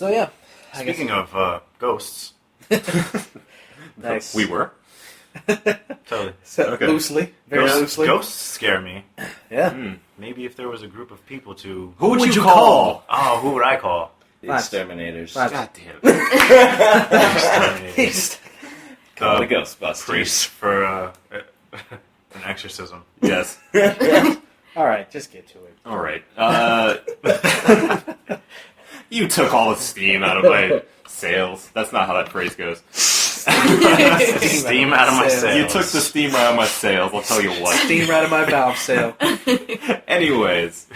So yeah. Speaking of ghosts. Nice. We were? Totally. So, Okay. Loosely. Very loosely. Ghosts scare me. Yeah. Maybe if there was a group of people to... Who would you call? Oh, who would I call? The Exterminators. Five. God damn it. Call the Ghostbusters. Priest for an exorcism. Yes. All right, just get to it. All right. You took all the steam out of my sails. That's not how that phrase goes. Steam out of my sails. You took the steam out of my sails, I'll tell you what. Steam right of my valve sail. Anyways,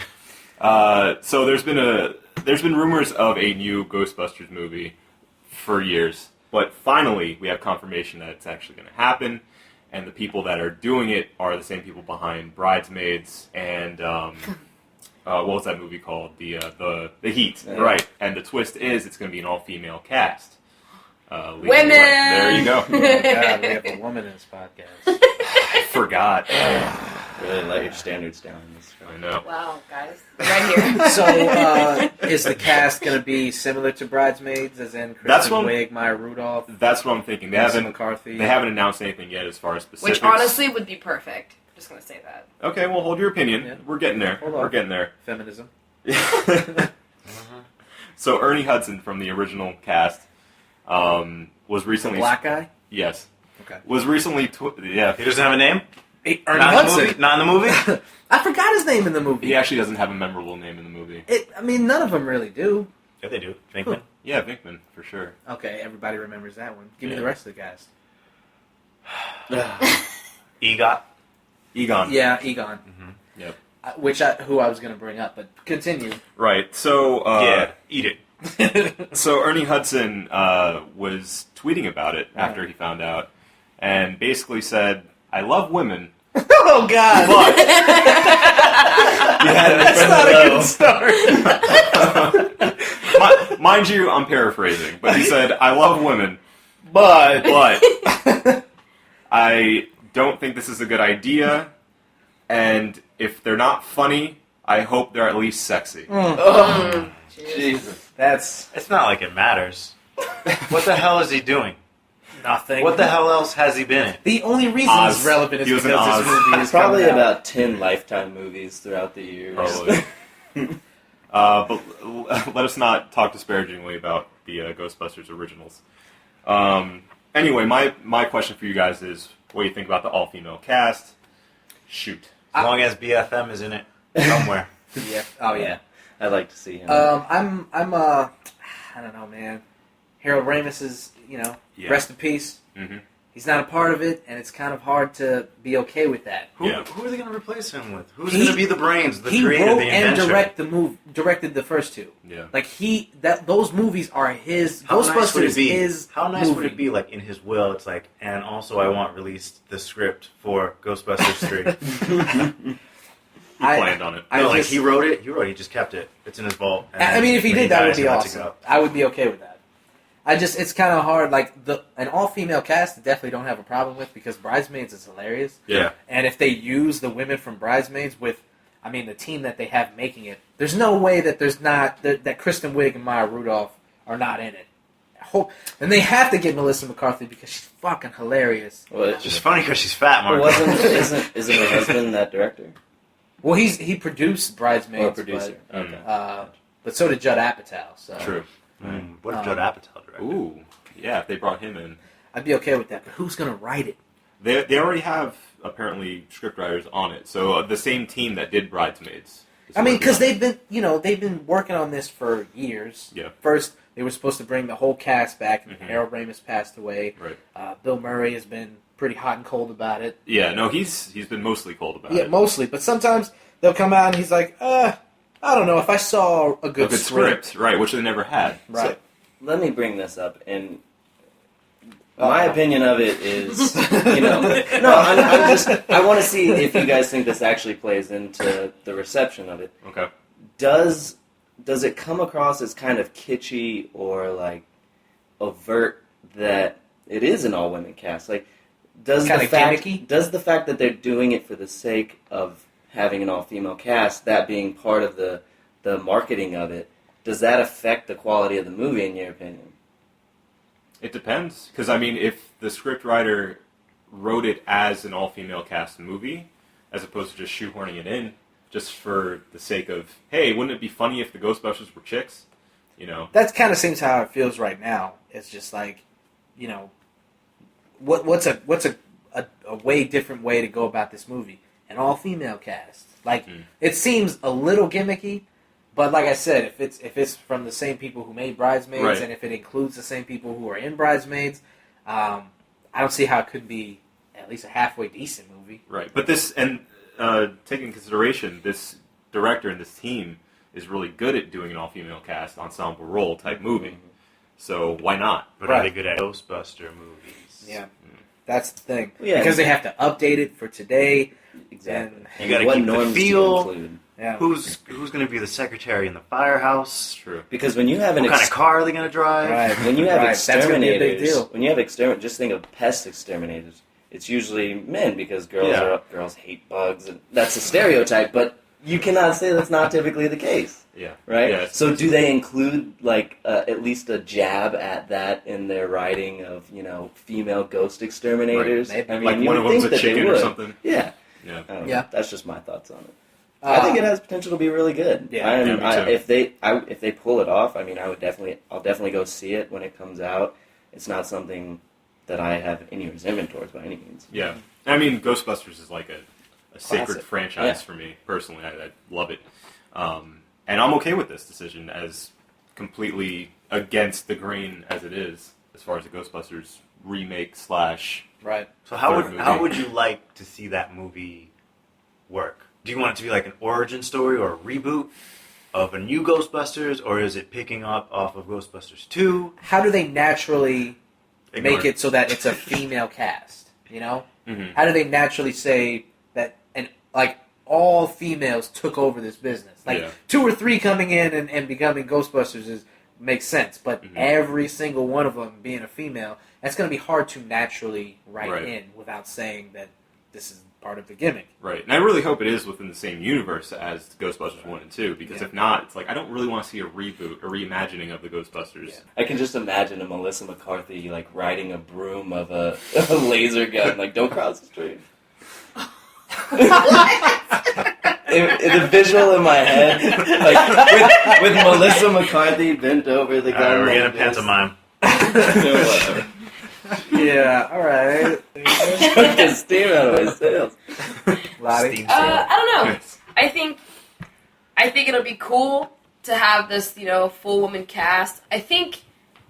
so there's been rumors of a new Ghostbusters movie for years, but finally we have confirmation that it's actually going to happen, and the people that are doing it are the same people behind Bridesmaids and what was that movie called? The Heat, right? And the twist is it's going to be an all-female cast. Women! There you go. Oh my God, we have a woman in this podcast. I forgot. Really let your standards down in this show. I know. Wow, guys. Right here. So, is the cast going to be similar to Bridesmaids, as in That's Kristen what- Wiig, Maya Rudolph, That's what I'm thinking. Melissa McCarthy? They haven't announced anything yet as far as specifics. Which honestly would be perfect. Just going to say that. Okay, well, hold your opinion. Yeah. We're getting there. Hold on. We're getting there. Feminism. So Ernie Hudson from the original cast was The recently... black guy? Yes. Okay. Was recently... He doesn't have a name? Ernie Not in the Hudson. movie? Not in the movie? I forgot his name in the movie. He actually doesn't have a memorable name in the movie. I mean, none of them really do. Yeah, they do. Venkman. Yeah, Vinkman, for sure. Okay, everybody remembers that one. Give me Yeah. the rest of the cast. EGOT. Egon. Yeah, Egon. Yep. Who I was going to bring up, but continue. Right, so... Yeah, eat it. So Ernie Hudson was tweeting about it after he found out, and basically said, "I love women, Oh, God. but That's not a good start. mind you, I'm paraphrasing, but he said, "I love women, But but I don't think this is a good idea, and if they're not funny, I hope they're at least sexy." Jesus. that's It's not like it matters. What the hell is he doing? nothing. What the hell else has he been in? The only reason Oz. it's relevant is He was in because Oz. this movie is Probably coming out. about 10 Lifetime movies throughout the years. Probably. But let us not talk disparagingly about the Ghostbusters originals. Anyway, my question for you guys is, what do you think about the all-female cast? Shoot. As long as BFM is in it somewhere. Yeah. Oh yeah. I'd like to see him. I'm I don't know, man. Harold Ramis is, Yeah. rest in peace. Mm-hmm. He's not a part of it, and it's kind of hard to be okay with that. Who are they going to replace him with? Who's going to be the brains, the He creator, wrote the and inventor? directed the first two. Yeah. Like those movies are his. How nice would Ghostbusters it be? is How nice movie. would it be, like, in his will, it's like, and also I want released the script for Ghostbusters 3. He planned on it. He wrote it, he just kept it. It's in his vault. and I mean, if he when did, that would dies, be he lets it awesome. go. I would be okay with that. It's kind of hard. Like an all-female cast, I definitely don't have a problem with because Bridesmaids is hilarious. Yeah. And if they use the women from Bridesmaids with, the team that they have making it, there's no way that there's not that Kristen Wiig and Maya Rudolph are not in it. And they have to get Melissa McCarthy because she's fucking hilarious. Well, It's just funny because she's fat, Mark. isn't her husband that director? Well, he produced Bridesmaids, Or producer? Okay. but so did Judd Apatow. So True. What if Judd Apatow directed? Ooh. Yeah, if they brought him in. I'd be okay with that. But who's gonna write it? They already have, apparently, scriptwriters on it. So the same team that did Bridesmaids. Because they've been working on this for years. Yeah. First, they were supposed to bring the whole cast back, and Harold Ramis passed away. Right. Bill Murray has been pretty hot and cold about it. Yeah, no, he's been mostly cold about Yeah, it. mostly. But sometimes they'll come out and he's like, I don't know. If I saw a good script, right, which they never had. Right. So, let me bring this up, and my opinion of it is, I want to see if you guys think this actually plays into the reception of it. Okay. Does it come across as kind of kitschy or like overt that it is an all-women cast? Like, does Kinda the fact gimmicky? does the fact that they're doing it for the sake of having an all-female cast, that being part of the marketing of it, does that affect the quality of the movie, in your opinion? It depends, because I mean, if the scriptwriter wrote it as an all-female cast movie, as opposed to just shoehorning it in, just for the sake of, hey, wouldn't it be funny if the Ghostbusters were chicks? You know, That kind of seems how it feels right now. It's just like, you know, what's a way different way to go about this movie? An all-female cast. Like, it seems a little gimmicky, but like I said, if it's from the same people who made Bridesmaids, Right. and if it includes the same people who are in Bridesmaids, I don't see how it could be at least a halfway decent movie. right? But this, and taking into consideration, this director and this team is really good at doing an all-female cast, ensemble role type movie. So why not? But are they Right. good at Ghostbuster movies? Yeah, that's the thing. Yeah. Because they have to update it for today. Exactly. And You gotta what keep the norms to feel. include? Yeah. Who's going to be the secretary in the firehouse? True. Because when you have an What kind of car are they going to drive? Right. when you have Right, that's gonna be a big exterminators, deal. when you have just think of pest exterminators. It's usually men because girls hate bugs, and that's a stereotype. But you cannot say that's not typically the case, Yeah. right? Yeah, So do they include like at least a jab at that in their writing of female ghost exterminators? Right. I mean, Like you one would of them's think a that they chicken or would. something. Yeah. Yeah. I don't know. Yeah. That's just my thoughts on it. I think it has potential to be really good. Yeah. Yeah, me too. If they pull it off, I mean, I'll definitely go see it when it comes out. It's not something that I have any resentment towards by any means. Yeah. I mean, Ghostbusters is like a sacred Classic. franchise Yeah. for me, personally. I love it. And I'm okay with this decision as completely against the grain as it is, as far as the Ghostbusters remake / Right. So how Third would movie. you like to see that movie work? Do you want it to be like an origin story or a reboot of a new Ghostbusters, or is it picking up off of Ghostbusters 2? How do they naturally Ignore make it so that it's a female cast? You know, Mhm. how do they naturally say that? And like all females took over this business. Like Yeah. 2 or 3 coming in and becoming Ghostbusters makes sense, but Mhm. every single one of them being a female, that's going to be hard to naturally write Right. in without saying that this is part of the gimmick. Right. And I really hope it is within the same universe as Ghostbusters 1 and 2, because Yeah. if not, it's like, I don't really want to see a reboot, a reimagining of the Ghostbusters. Yeah. I can just imagine a Melissa McCarthy like riding a broom of a laser gun, like don't cross the street. The visual in my head, like with Melissa McCarthy bent over the gun. We're like gonna this. pantomime. Whatever. Yeah, all right. Took the steam out of my sails. Lottie. Steam I don't know. Yes. I think it'll be cool to have this, full woman cast. I think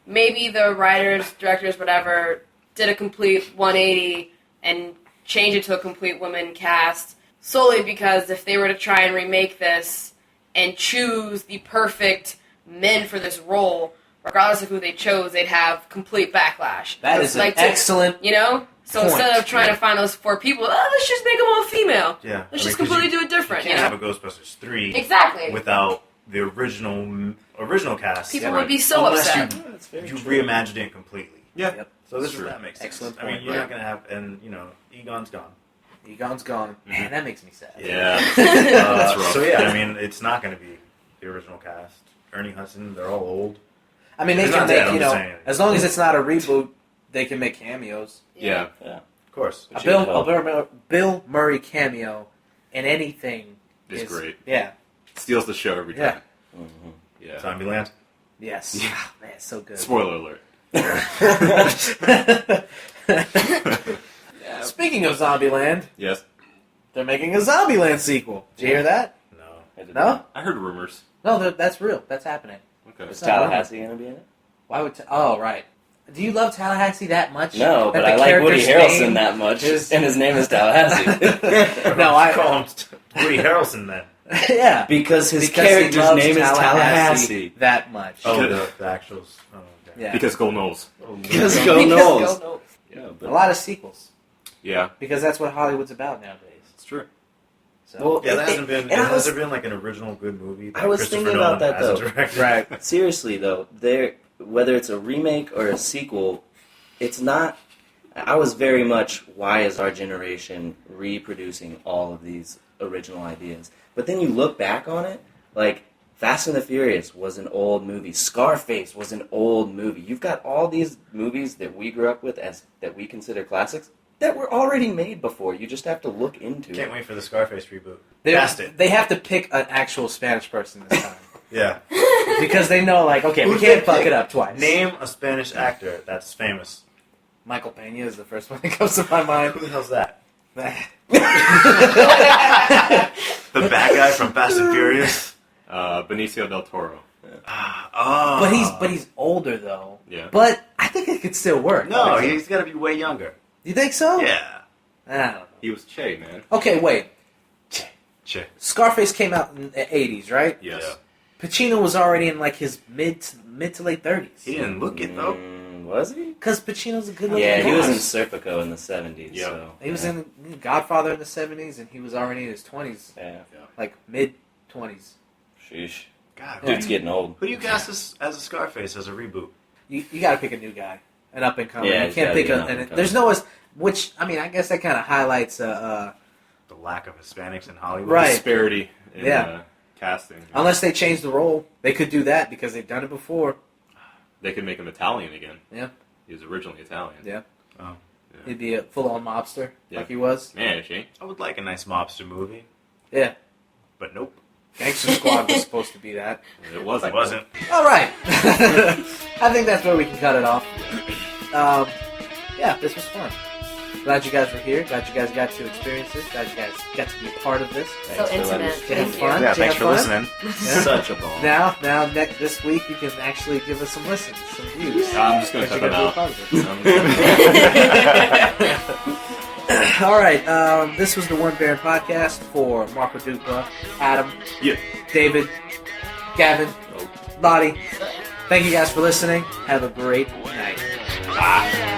maybe the writers, directors, whatever, did a complete 180 and changed it to a complete woman cast solely because if they were to try and remake this and choose the perfect men for this role, regardless of who they chose, they'd have complete backlash. That So is it's an excellent. So point. instead of trying Yeah. to find those 4 people, let's just make them all female. Yeah. Let's just completely do it different, You can't have a Ghostbusters 3 Exactly. without the original cast. People right. would be so Unless upset. That's very You true. reimagined it completely. Yeah. Yep. So this True. that makes sense. Excellent I mean, point. you're Yeah. not gonna have, and Egon's gone. Egon's gone. Man, that makes me sad. Yeah. That's rough. So yeah, I mean, it's not gonna be the original cast. Ernie Hudson, they're all old. I mean, they It's can not dead, make, I'm just saying. as long as it's not a reboot, they can make cameos. Yeah. Of course. A Which is Bill Murray cameo in anything It's great. Yeah. Steals the show every Yeah. time. Mhm. Yeah. Zombieland. Yes. Yeah. Man, it's so good. Spoiler alert. Speaking of Zombieland, Yes. they're making a Zombieland sequel. Did you hear that? No. I did No? not. I heard rumors. No, that's real. That's happening. Okay. Is not wrong. Tallahassee gonna be in it? Why would? Oh, right. Do you love Tallahassee that much? No, That but the I like Woody character's Harrelson name that much, is- and his name is Tallahassee. No, I- call him Woody Harrelson then. Yeah. because his Because he character's loves name is Tallahassee. that much. Oh, Because- the actuals. Oh, okay. Yeah. Because Go Knowles. Because go Because Knowles. go Knowles. Yeah, A but lot of sequels Yeah. because that's what Hollywood's about nowadays. It's true. So. Well, Yeah, that hasn't been. and I Has was- there been like an original good movie? That I was Christopher thinking about Nolan that, hasn't though. directed? Right. seriously though, whether it's a remake or a sequel, it's not. I was very much, why is our generation reproducing all of these original ideas? But then you look back on it, like Fast and the Furious was an old movie. Scarface was an old movie. You've got all these movies that we grew up with that we consider classics that were already made before. You just have to look into Can't it. wait for the Scarface reboot. They- It. They have to pick an actual Spanish person this time. Yeah. Because they know, like, okay, we Who's can't they fuck pick? it up twice. Name a Spanish actor that's famous. Michael Pena is the first one that comes to my mind. Who the hell's that? But The bad guy from Fast and Furious. Benicio del Toro. Oh. he's older though. Yeah. But I think it could still work. No, he's got to be way younger. You think so? Yeah. I don't know. He was Che, man. Okay, wait. Che. Scarface came out in the 80s, right? Yes. Yeah. Pacino was already in like his mid to late 30s. He didn't look it though. Was he? Because Pacino's a good looking Yeah, guy. he was in Serpico in the 70s. Yeah. So, He was in Godfather in the 70s, and he was already in his 20s, Yeah. like mid 20s. Sheesh. God, Dude's getting old. who do you cast as a Scarface as a reboot? You got to pick a new guy, an up and coming. Yeah, you it's can't gotta pick be an a. And up-and-comer. there's no, which I mean, I guess that kind of highlights. The lack of Hispanics in Hollywood. Right. Disparity in Yeah. casting. Unless they change the role, they could do that because they've done it before. They could make him Italian again. Yeah. He was originally Italian. Yeah. Oh. He'd be a full-on mobster Yeah. like he was. Man, she. I would like a nice mobster movie, Yeah. but nope. Gangster Squad was supposed to be that. It wasn't. It wasn't. All right. I think that's where we can cut it off. Yeah, this was fun. Glad you guys were here. Glad you guys got to experience this. Glad you guys got to be a part of this. So Thanks for letting intimate. us- Did you have Thank fun? you. Yeah, Did you thanks have for fun? listening. Such a ball. Now, this week you can actually give us some listens, some views. I'm just going to But cut you them gotta be a out. part of it. All right, this was the One Baron podcast for Marco Dupa, Adam, Yeah. David, Gavin, Lottie. Thank you guys for listening. Have a great night. Ah.